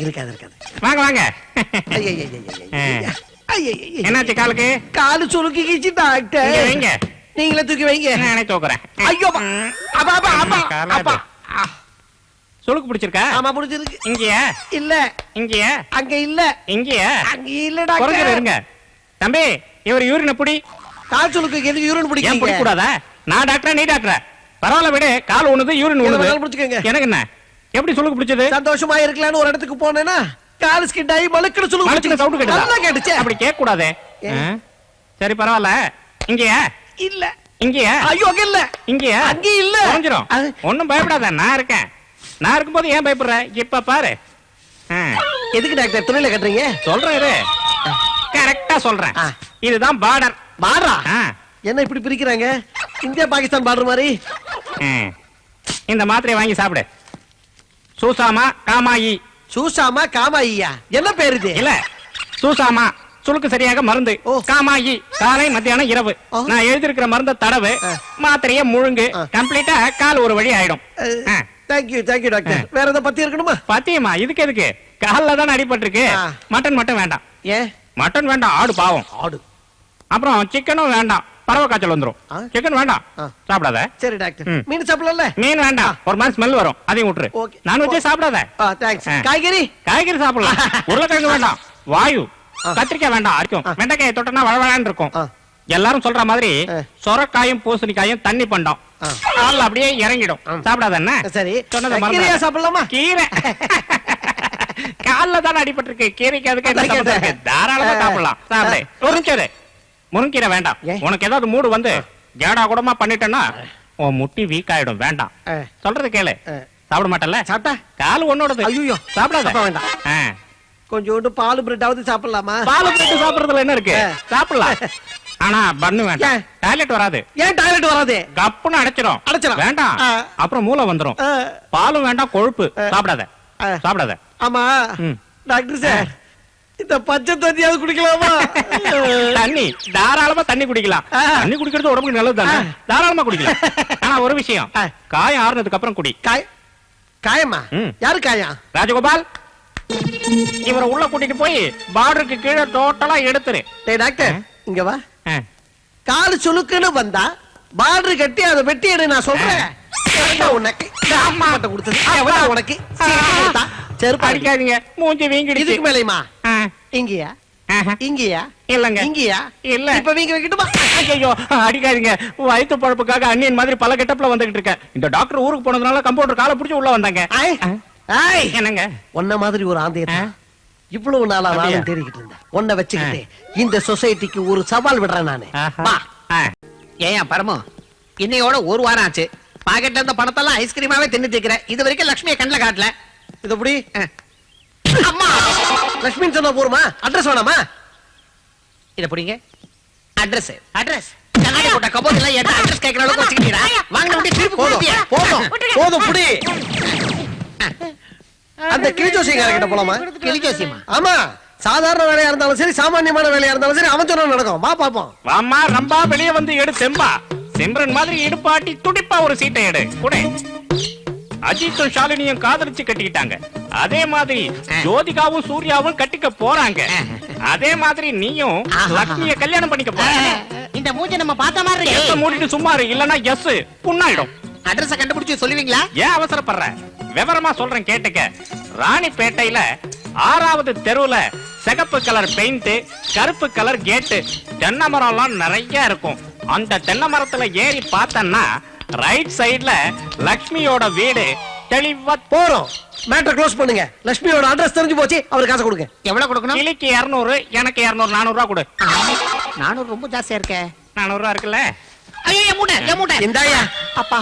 இருக்காது இருக்காது. வாங்க வாங்க. என்னாச்சு காலுக்கு? காலு சுளுக்கிக்கிச்சு டாக்டர். வைங்க. நீங்களே தூக்கி வைங்க. நானே தூக்குறேன். ஐயோ அப்பா அப்பா அப்பா அப்பா. சுளுக்கு பிடிச்சிருக்கா? ஆமா பிடிச்சிருக்கு. இங்கயா? இல்ல. இங்கயா? அங்க இல்ல. இங்கயா? அங்க இல்ல டாக்டர். குறஞ்சு இருங்க. தம்பி இவர் யூரின் புடி. கால் சுளுக்கு எதுக்கு யூரின் பிடிக்கிறீங்க? ஏன் பிடிக்க கூடாதா? நான் டாக்டரா நீ டாக்டரா? பரவாயில்ல விடு. கால் ஒண்ணுது யூரின் ஒண்ணுது. பிடிச்சுக்கங்க. எனக்கு என்ன? எப்படி சுளுக்கு பிடிச்சது? சந்தோஷமா இருக்கலாம்னு ஒரு இடத்துக்கு போனேனா கால் ஸ்கிட் ஆகி மலக்குற சுளுக்கு மலக்குற சவுண்ட் கேட்டதா? நல்லா கேட்டுச்சு. அப்படி கேட்க கூடாதே. சரி பரவாயில்ல. இங்கயா? இல்ல. இங்கயா? ஐயோ அங்க இல்ல. இங்கயா? அங்க இல்ல. குறஞ்சிரும். ஒண்ணும் பயப்படாத, நான் இருக்கேன். நான் இருக்கும்போது ஏன் பயப்படுற? இப்ப பாரு. எதுக்கு டாக்டர் துணியில கட்டுறீங்க? சொல்றேன் இரு. கரெக்டா சொல்றேன். இதுதான் பார்டர். பார்டரா? என்ன இப்படி பிரிக்கிறாங்க? இந்தியா பாகிஸ்தான் பார்டர் மாதிரி. இந்த மாத்திரையை வாங்கி சாப்பிடு. சூசாமா காமாயி. சூசாமா காமாயியா? என்ன பேரு இது? இல்ல, சூசாமா சுளுக்கு சரியாக மருந்து. காமாயி காலை மத்தியானம் இரவு. நான் எழுதிருக்கிற மருந்த தடவு, மாத்திரைய முழுங்கு. கம்ப்ளீட்டா கால் ஒரு வழி ஆயிடும். Thank you thank you doctor. வேற ஏதாவது பத்தி இருக்கணுமா? பத்தியமா இதுக்கு எதுக்கு? கால்ல தான் அடிபட்டிருக்கு. மட்டன் மட்டும் வேண்டாம். ஏன் மட்டன் வேண்டாம்? ஆடு பாவம். ஆடு. அப்புறம் சிக்கனும் வேண்டாம், பறவை காய்ச்சல் வந்துரும். சிக்கன் வேண்டாம், சாப்பிடாத. சரி டாக்டர். மீன் சாப்பிடல? மீன் வேண்டாம், ஒரு மாதிரி ஸ்மெல் வரும், அதையும் விட்டுரு. நான் வச்சே சாப்பிடாத. காய்கறி? காய்கறி சாப்பிடலாம். உருளைக்கிழங்கு வேண்டாம், வாயு. கத்திரிக்காய் வேண்டாம், அரைக்கும். வெண்டைக்காயை தொட்டனா வளவளான்னு இருக்கும். எல்லாரும் சொல்ற மாதிரி சொரக்காயும் பூசணிக்காயும் தண்ணி பண்டம் கால்ல அப்படியே இறங்கிடும். சாப்பிடாத. என்ன சரி சொன்னதை சாப்பிடலாமா? கீரை கால்ல தான் அடிபட்டிருக்கு. கீரைக்கு அதுக்கு தாராளமா சாப்பிடலாம். சாப்பிடு. ஒரு நிமிஷம். முருங்கீரை வேண்டாம். உனக்கு ஏதாவது மூடு வந்து ஜேடா கூடமா பண்ணிட்டேன்னா உன் முட்டி வீக் ஆயிடும். வேண்டாம். சொல்றது கேளு. சாப்பிட மாட்டல? சாப்பிட்டா கால் ஒன்னோடது. ஐயோ சாப்பிடாத. வேண்டாம். கொஞ்சோண்டு பால் பிரெட்டாவது சாப்பிடலாமா? பால் பிரெட் சாப்பிடுறதுல என்ன இருக்கு? சாப்பிடலாம். ஆனா பண்ணு வேண்டாம். டாய்லெட் வராது. ஏன் டாய்லெட் வராது? கப்புன்னு அடைச்சிரும். வேண்டாம், அப்புறம் மூளை வந்துரும். பாலும் வேண்டாம், கொழுப்பு. சாப்பிடாத சாப்பிடாத. ஆமா டாக்டர் சார், இந்த பச்சை தண்ணியாவது குடிக்கலாமா? தண்ணி தாராளமா தண்ணி குடிக்கலாம். தண்ணி குடிக்கிறது உடம்புக்கு நல்லது தானே, தாராளமா குடிக்கலாம். ஆனா ஒரு விஷயம், காயம் ஆறுனதுக்கு அப்புறம் குடி. காயமா? யாரு காயம்? ராஜகோபால், இவரை உள்ள கூட்டிட்டு போய் பார்டருக்கு கீழே டோட்டலா எடுத்துரு. டாக்டர் இங்க வா. காலு சுளுக்குன்னு வந்தா பார்டர் கட்டி அதை வெட்டி எடு. நான் சொல்றேன் உனக்கு உனக்கு செருப்பு அடிக்காதீங்க, மூஞ்சி வீங்கிடுச்சு. இதுக்கு மேலையுமா? இங்கயா? இங்கயா? இல்லங்க. இங்கயா? இல்ல. இப்ப வீங்க வைக்கட்டுமா? ஐயோ அடிக்காதீங்க. வயிற்று பழப்புக்காக அண்ணியன் மாதிரி பல கெட்டப்ல வந்துகிட்டு இருக்கேன். இந்த டாக்டர் ஊருக்கு போனதுனால கம்பவுண்டர் காலை பிடிச்சு உள்ள வந்தாங்க. என்னங்க உன்ன மாதிரி ஒரு ஆந்தைய இவ்வளவு நாளா நானும் தேடிக்கிட்டு இருந்தேன். உன்னை வச்சுக்கிட்டு இந்த சொசைட்டிக்கு ஒரு சவால் விடுறேன் நானு. ஏன் பரமோ, இன்னையோட ஒரு வாரம் ஆச்சு. பாக்கெட்ல இருந்த பணத்தெல்லாம் ஐஸ்கிரீமாவே தின்னு திக்கிறேன். இது வரைக்கும் லட்சுமியை கண்ணில் காட்டல. இது எப்படி? அம்மா லட்சுமின்னு சொன்னா போருமா? அட்ரஸ் வேணாமா? இத புடிங்க. அட்ரஸ் அட்ரஸ் கண்ணாடி போட்ட கபோர்ட்ல ஏட்ட அட்ரஸ் கேக்குற அளவுக்கு வச்சிட்டீங்களா? வாங்க முடி திருப்பி கொடுத்தியா? போதும் போதும் புடி. அந்த கிளிஜோசியக்கார கிட்ட போலாமா? கிளிஜோசியமா? ஆமா, சாதாரண வேலையா இருந்தாலும் சரி, சாமானியமான வேலையா இருந்தாலும் சரி, அவன் சொன்னா நடக்கும். வா பாப்போம். வாமா ரம்பா, வெளியே வந்து எடு செம்பா. சிம்ரன் மாதிரி இடுப்பாட்டி துடிப்பா ஒரு சீட்டை எடு. குடே. அஜித்தும் ஷாலினியும் காதலிச்சு கட்டிக்கிட்டாங்க. அதே மாதிரி ஜோதிகாவும் சூர்யாவும் கட்டிக்க போறாங்க. அதே மாதிரி நீயும் லட்சுமிய கல்யாணம் பண்ணிக்க போற. இந்த மூஞ்ச நம்ம பார்த்த மாதிரி இருக்கு. மூடிட்டு சும்மா இரு, இல்லனா எஸ் புண்ணாயிடும். அட்ரஸ் கண்டுபிடிச்சு சொல்லுவீங்களா? ஏன் அவசரப்படுற? விவரமா சொல்றேன் கேட்டுக்க. ராணிப்பேட்டையில 6வது தெருவுல சிகப்பு கலர் பெயிண்ட், கருப்பு கலர் கேட்டு, தென்னை மரம்லாம் நிறைய இருக்கும். அந்த தென்னை மரத்துல ஏறி பார்த்தன்னா ரைட் சைடுல லட்சுமியோட வீடு தெளிவா போறோம். மேட்டர் க்ளோஸ் பண்ணுங்க. லட்சுமியோட அட்ரஸ் தெரிஞ்சு போச்சு. அவருக்கு காசு கொடுங்க. எவ்வளவு கொடுக்கணும்? கிளிக்கு 200, எனக்கு 200, 400 ரூபாய் கொடு. 400 ரொம்ப ஜாஸ்தியா இருக்கே. 400 ரூபாய் இருக்குல்ல? ஐயோ என் மூட்டை. இந்தாயா. அப்பா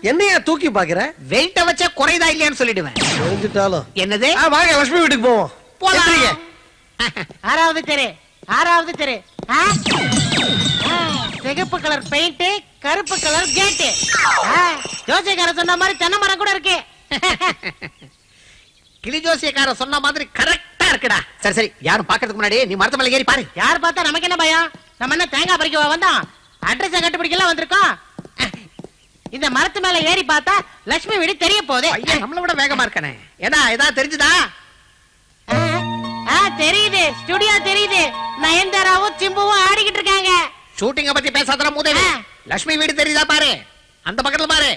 என்னையா தூக்கி பாக்குற? வெயிட்ட வச்சா குறைதா இல்லையான்னு சொல்லிடுவேன். தெரிஞ்சிட்டாலும் என்னது? வாங்க லட்சுமி வீட்டுக்கு போவோம். போலாம். 6வது தெரு, 6வது தெரு. சிகப்பு கலர் பெயிண்ட், கருப்பு கலர் கேட். ஜோசியக்கார சொன்ன மாதிரி தென்னை மரம் கூட இருக்கு. கிளி ஜோசியக்கார சொன்ன மாதிரி கரெக்டா இருக்குடா. சரி சரி, யாரும் பாக்கிறதுக்கு முன்னாடி நீ மரத்து மேல ஏறி பாரு. யார் பார்த்தா நமக்கு என்ன பயம்? நம்ம என்ன தேங்காய் பறிக்கவா வந்தோம்? அட்ரஸ் கண்டுபிடிக்கலாம் வந்திருக்கோம். இந்த மரத்து மேல ஏறி பார்த்தா லட்சுமி வீடு தெரிய போகுது. ஐயா நம்மள விட வேகமா இருக்கானே. ஏடா இதா தெரிஞ்சுதா? தெரியுது, ஸ்டுடியோ தெரியுது. நயன்தாராவும் சிம்புவும் ஆடிக்கிட்டு இருக்காங்க. ஷூட்டிங்க பத்தி பேசாதடா மூதேவி. லட்சுமி வீடு தெரியுதா பாரு, அந்த பக்கத்துல பாரு.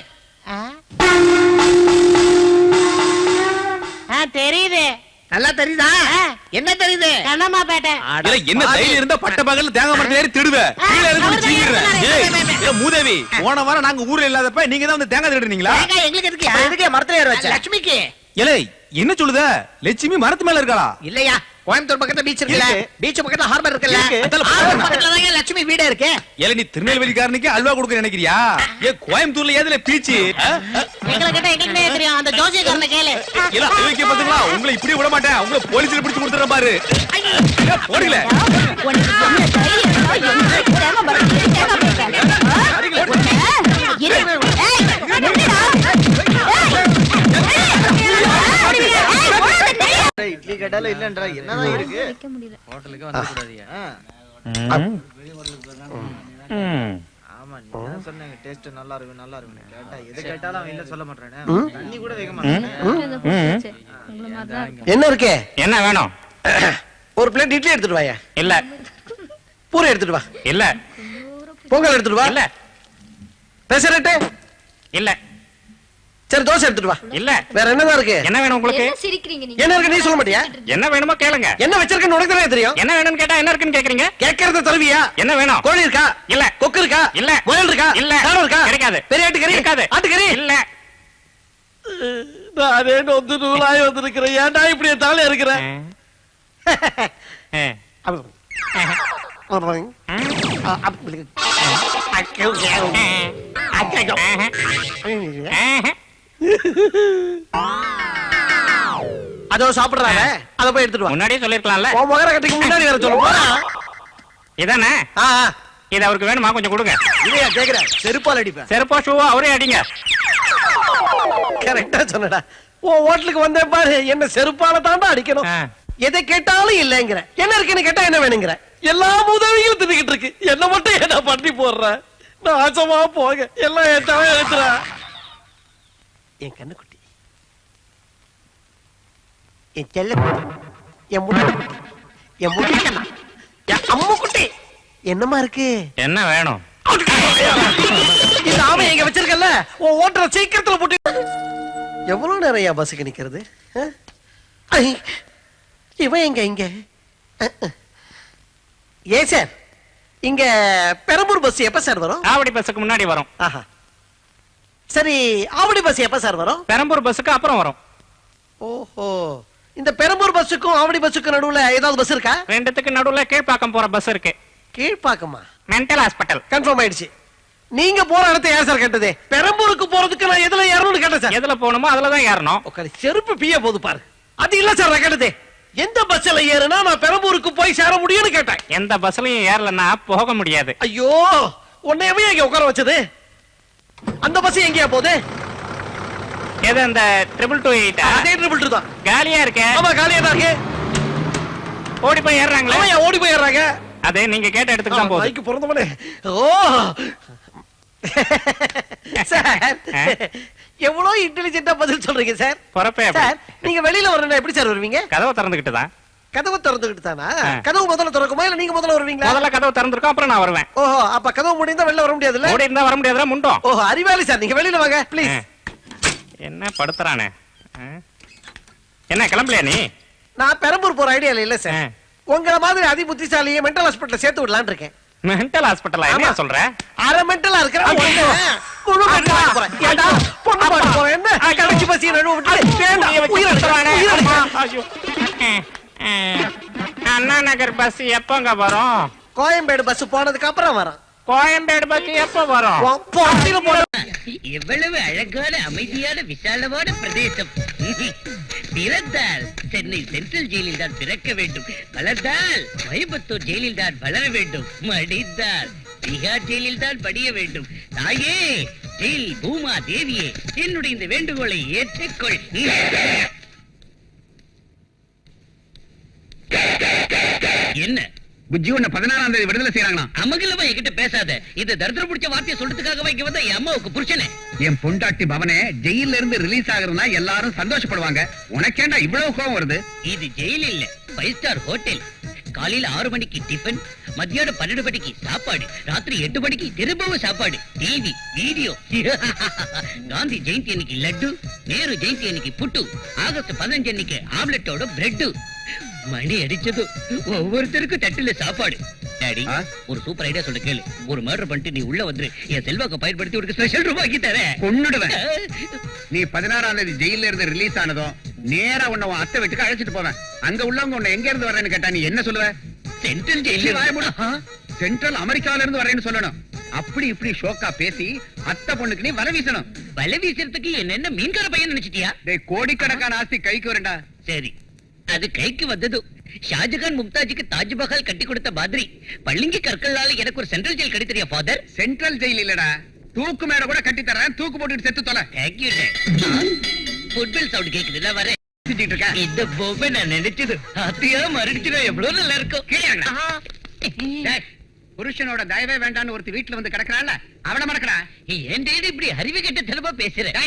தெரியுது. நல்லா தெரியுதா? என்ன தெரியுது? கண்ணம்மாப்பேட்டை. என்ன தைரியம் இருந்தா பட்ட பகல்ல தேங்காய் மரத்துல ஏறி திடுவ. கீழ இருந்து சீக்கிரம். மூதேவி, போன வாரம் நாங்க ஊர்ல இல்லாதப்ப நீங்க தான் வந்து தேங்காய் திடுறீங்களா? எங்களுக்கு எதுக்கு மரத்துல ஏற வச்ச? லட்சுமிக்கு. ஏலே, என்ன சொல்லுத? லட்சுமி மரத்து மேல இருக்காளா? இல்லையா, கோயம்புத்தூர் பக்கத்துல பீச் இருக்குல்ல, பீச் பக்கத்துல ஹார்பர் இருக்குல்ல, ஹார்பர் பக்கத்துல தான் லட்சுமி வீடே இருக்கு. ஏலே, நீ திருநெல்வேலிக்காரனுக்கு அல்வா கொடுக்க நினைக்கிறியா? ஏ, கோயம்புத்தூர்ல ஏதுல பீச்? எங்களை கிட்ட எங்களுக்கு தெரியும், அந்த ஜோசியக்காரனை கேளு. இல்ல அழுவிக்க பாத்தீங்களா? உங்களை இப்படி விட மாட்டேன். உங்களை போலீஸ்ல பிடிச்சு கொடுத்துற பாரு. ஓடில. இட்லி கேட்டாலும் இல்லன்றா, என்னதான் இருக்கு? ஹோட்டலுக்கு வந்து கூடாதியா? ஆமா, நீ தான் சொன்னீங்க டேஸ்ட் நல்லா இருக்கு நல்லா இருக்குன்னு. கேட்டா எது கேட்டாலும் அவன் இல்ல சொல்ல மாட்டானே. தண்ணி கூட வைக்க மாட்டானே. என்ன இருக்கு? என்ன வேணும்? ஒரு பிளேட் இட்லி எடுத்துட்டு வாயா. இல்ல. பூரி எடுத்துட்டு வா. இல்ல. பொங்கல் எடுத்துட்டு வா. இல்ல. பெசரட்டு இல்ல. சரி, தோசை எடுத்துட்டு வா. இல்ல. வேற என்னதான் இருக்கு? என்ன வேணும் உங்களுக்கு? என்ன இருக்கு நீ சொல்ல மாட்டியா? என்ன வேணுமோ கேளுங்க. என்ன வச்சிருக்கன்னு உனக்கு தானே தெரியும். என்ன வேணும்னு கேட்டா என்ன இருக்குன்னு கேக்குறீங்க? கேட்கறத தருவியா? என்ன வேணும்? கோழி இருக்கா? இல்ல. கொக்கு இருக்கா? இல்ல. முயல் இருக்கா? இல்ல. காடை இருக்கா? கிடைக்காது. பெரிய ஆட்டுக்கறி இருக்காது. ஆட்டுக்கறி இல்ல. நானே நொந்து நூலாய் வந்திருக்கிறேன். ஏன்டா இப்படி தாளே இருக்கிறேன்? அதோ சாப்பிடுறாங்க, அத போய் எடுத்துட்டு வா. முன்னாடியே சொல்லிருக்கலாம்ல. உன் முகர கட்டிக்கு முன்னாடி வேற சொல்ல போறா. இதானே? இது அவருக்கு வேணுமா? கொஞ்சம் கொடுங்க. இல்லையா கேக்குறேன், செருப்பால் அடிப்பேன். செருப்போ ஷூவோ அவரே அடிங்க. கரெக்டா சொன்னடா. உன் ஹோட்டலுக்கு வந்தேன் பாரு, என்ன செருப்பால தாண்டா அடிக்கணும். எதை கேட்டாலும் இல்லங்கிற. என்ன இருக்குன்னு கேட்டா என்ன வேணுங்கிற. எல்லா உதவியும் தின்னுகிட்டு இருக்கு, என்ன மட்டும் என்ன பண்ணி போடுற? நாசமா போக எல்லாம் ஏத்தாவே எடுத்துறா. என் கண்ணுக்குட்டி, என் செல்ல குட்டி, என் முட்டை குட்டி, என் முட்டை, என் அம்மு குட்டி, என்னமா இருக்கு? என்ன வேணும்? இந்த ஆமை எங்க வச்சிருக்கல, உன் ஓட்டுற சீக்கிரத்துல போட்டு. எவ்வளவு நேரம் பஸ்ஸுக்கு நிக்கிறது? இவன் எங்க இங்க? ஏ சார், இங்க பெரம்பூர் பஸ் எப்ப சார் வரும்? ஆவடி பஸ்ஸுக்கு முன்னாடி வரும். ஆஹா. சரி, ஆவடி பஸ் எப்ப சார் வரும்? பெரம்பூர் பஸ்ஸுக்கு அப்புறம் வரும். ஓஹோ, இந்த பெரம்பூர் பஸ்ஸுக்கும் ஆவடி பஸ்ஸுக்கும் நடுவுல ஏதாவது பஸ் இருக்கா? ரெண்டுத்துக்கு நடுவுல கீழ்பாக்கம் போற பஸ் இருக்கு. கீழ்பாக்கமா? Mental hospital. கன்ஃபார்ம் ஆயிடுச்சு. நீங்க போற இடத்தை யார் சார் கேட்டது? பெரம்பூருக்கு போறதுக்கு நான் எதுல ஏறணும்னு கேட்டேன் சார். எதுல போகணுமோ அதுலதான் ஏறணும். உட்காரு, செருப்பு பிய போது பாரு. அது இல்ல சார் நான் கேட்டது. எந்த பஸ்ல ஏறுனா நான் பெரம்பூருக்கு போய் சேர முடியும்னு கேட்டேன். எந்த பஸ்லயும் ஏறலன்னா போக முடியாது. ஐயோ, உன்னையவே எங்க உட்கார வச்சது? அந்த பஸ் எங்கயா போகுது? எது அந்த 228? அதே 222 தான். காலியா இருக்கே. ஆமா, காலியா தான் இருக்கு. ஓடி போய் ஏறாங்களே. ஆமா, ஓடி போய் ஏறாங்க. அதே நீங்க கேட்ட இடத்துக்கு தான் போகுது. மைக்கு பிறந்தவனே. ஓ சார், எவ்வளவு இன்டெலிஜென்ட்டா பதில் சொல்றீங்க சார். பொறப்பே சார், நீங்க வெளியில வரணும்னா எப்படி சார் வருவீங்க? கதவை திறந்துகிட்டு தான். கதவு திறந்துகிட்டு தானா? கதவு முதல்ல திறக்குமா இல்ல நீங்க முதல்ல வருவீங்களா? முதல்ல கதவு திறந்திருக்கோம், அப்புறம் நான் வருவேன். ஓஹோ, அப்ப கதவு முடிந்தா வெளில வர முடியாதுல்ல? ஓடி இருந்தா வர முடியாதுல, முண்டோம். ஓஹோ, அறிவாளி சார், நீங்க வெளியில வாங்க ப்ளீஸ். என்ன படுத்துறானே? என்ன கிளம்பலையா நீ? நான் பெரம்பூர் போற ஐடியா இல்ல சார். உங்கள மாதிரி அதி புத்திசாலியை மென்டல் ஹாஸ்பிடல்ல சேர்த்து விடலாம்னு இருக்கேன். மென்டல் ஹாஸ்பிடலா? என்ன சொல்ற? அரை மென்டலா இருக்கிற முழு மென்டலா போறேன். ஏண்டா பொண்ணு பாட்டு போறேன். என்ன கடைசி பசி நடுவு விட்டு வேண்டாம் உயிர் எடுத்துறானே. அண்ணா நகர் பஸ் எப்பங்க வரும்? கோயம்பேடு பஸ் போனதுக்கு அப்புறம் வரும். கோயம்பேடு பஸ் எப்ப வரும்? போட்டில போற. எவ்வளவு அழகான அமைதியான விசாலமான பிரதேசம். பிறந்தால் சென்னை சென்ட்ரல் ஜெயிலில் தான் பிறக்க வேண்டும், வளர்ந்தால் கோயம்புத்தூர் ஜெயிலில் தான் வளர வேண்டும், மடிந்தால் திகார் ஜெயிலில் தான் படிய வேண்டும். தாயே ஜெயில் பூமா தேவியே, என்னுடைய இந்த வேண்டுகோளை ஏற்றுக்கொள். என்ன புஜ்ஜி உன்னை 16ஆம் தேதி விடுதலை செய்யறாங்களா? அமங்கலமா என்கிட்ட பேசாத. இந்த தரித்திரம் பிடிச்ச வார்த்தையை சொல்றதுக்காக இங்க வந்த என் அம்மாவுக்கு புருஷனே. என் பொண்டாட்டி பவனே ஜெயில இருந்து ரிலீஸ் ஆகுறதுனா எல்லாரும் சந்தோஷப்படுவாங்க. உனக்கேண்டா இவ்வளவு கோவம் வருது? இது ஜெயில் இல்ல, 5 ஸ்டார் ஹோட்டல். காலையில 6 மணிக்கு டிஃபன், மத்தியானம் 12 மணிக்கு சாப்பாடு, ராத்திரி 8 மணிக்கு திரும்பவும் சாப்பாடு, டிவி, வீடியோ. காந்தி ஜெயந்தி அன்னைக்கு லட்டு, நேரு ஜெயந்தி அன்னைக்கு புட்டு, ஆகஸ்ட் 15 அன்னைக்கு ஆம்லெட்டோட பிரெட். மணி அடிச்சது ஒவ்வொருத்தருக்கும் தட்டுல சாப்பாடு. டாடி, ஒரு சூப்பர் ஐடியா சொல்ல கேளு. ஒரு மர்டர் பண்ணிட்டு நீ உள்ள வந்து என் செல்வாக்க பயன்படுத்தி உனக்கு ஸ்பெஷல் ரூம் ஆக்கி தரேன். கொன்னுடுவேன். நீ 16ஆம் தேதி ஜெயில இருந்து ரிலீஸ் ஆனதும் நேரா உன்னை உன் அத்தை வீட்டுக்கு அழைச்சிட்டு போவேன். அங்க உள்ளவங்க உன்னை எங்க இருந்து வர்றேன்னு கேட்டா நீ என்ன சொல்லுவ? சென்ட்ரல் ஜெயில. சென்ட்ரல் அமெரிக்கால இருந்து வரேன்னு சொல்லணும். அப்படி இப்படி ஷோக்கா பேசி அத்தை பொண்ணுக்கு நீ வலை வீசணும். வலை வீசுறதுக்கு என்ன மீன்கார பையன் நினைச்சிட்டியா? டேய், கோடிக்கணக்கான ஆஸ்தி கைக்கு வரண்டா. சரி, அது கைக்கு வந்தது. ஷாஜகான் மும்தாஜுக்கு தாஜ்மஹால் கட்டி கொடுத்த மாதிரி பள்ளிங்கி கற்களால எனக்கு ஒரு சென்ட்ரல் ஜெயில் கட்டி தெரியா ஃபாதர்? சென்ட்ரல் ஜெயில் இல்லடா, தூக்கு மேல கூட கட்டி தரேன். தூக்கு போட்டுட்டு செத்து தொலை. தேங்க்யூ. ஃபுட்பால் சவுண்ட் கேக்குதுல வரேன். செஞ்சிட்டு இருக்கேன். இந்த பொம்மை நான் நினைச்சது அத்தியா மறுடிச்சுனா எவ்வளவு நல்லா இருக்கும். டேய், புருஷனோட தயவே வேண்டான்னு ஒருத்தி வீட்டுல வந்து கிடக்குறாள், அவளை மறக்கடா. ஏன் டேடி இப்படி அறிவு கெட்ட தனமா பேசுறேன்?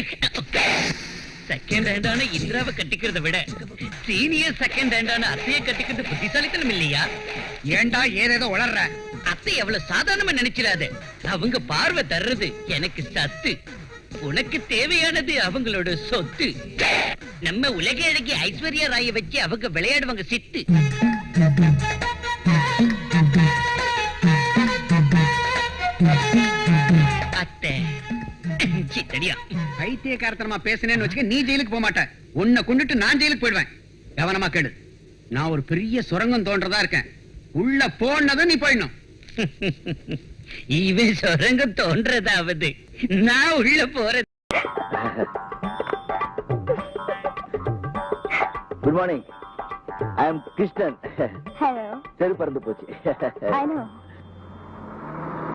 செகண்ட் ஹேண்டான இந்திராவை கட்டிக்கிறத விட சீனியர் செகண்ட் ஹேண்டான அத்தையை கட்டிக்கிறது புத்திசாலித்தனம் இல்லையா? ஏண்டா ஏதேதோ உளர்ற? அத்தை எவ்வளவு சாதாரணமா நினைச்சிடாத. அவங்க பார்வை தர்றது எனக்கு சத்து, உனக்கு தேவையானது அவங்களோட சொத்து. நம்ம உலக அழகி ஐஸ்வர்யா ராய வச்சு அவங்க விளையாடுவாங்க சித்து. அத்தை சித்தடியா பைத்தியக்காரத்தனமா பேசினேன்னு வச்சுக்க, நீ ஜெயிலுக்கு போக மாட்ட. உன்னை கொண்டுட்டு நான் ஜெயிலுக்கு போயிடுவேன். கவனமா கேளு. நான் ஒரு பெரிய சுரங்கம் தோன்றதா இருக்கேன். உள்ள போனதும் நீ போயிடணும். இவன் சுரங்கம் தோன்றதாவது, நான் உள்ள போறது. Good morning. I am Krishnan. Hello. செருப்பு பறந்து போச்சு. I know.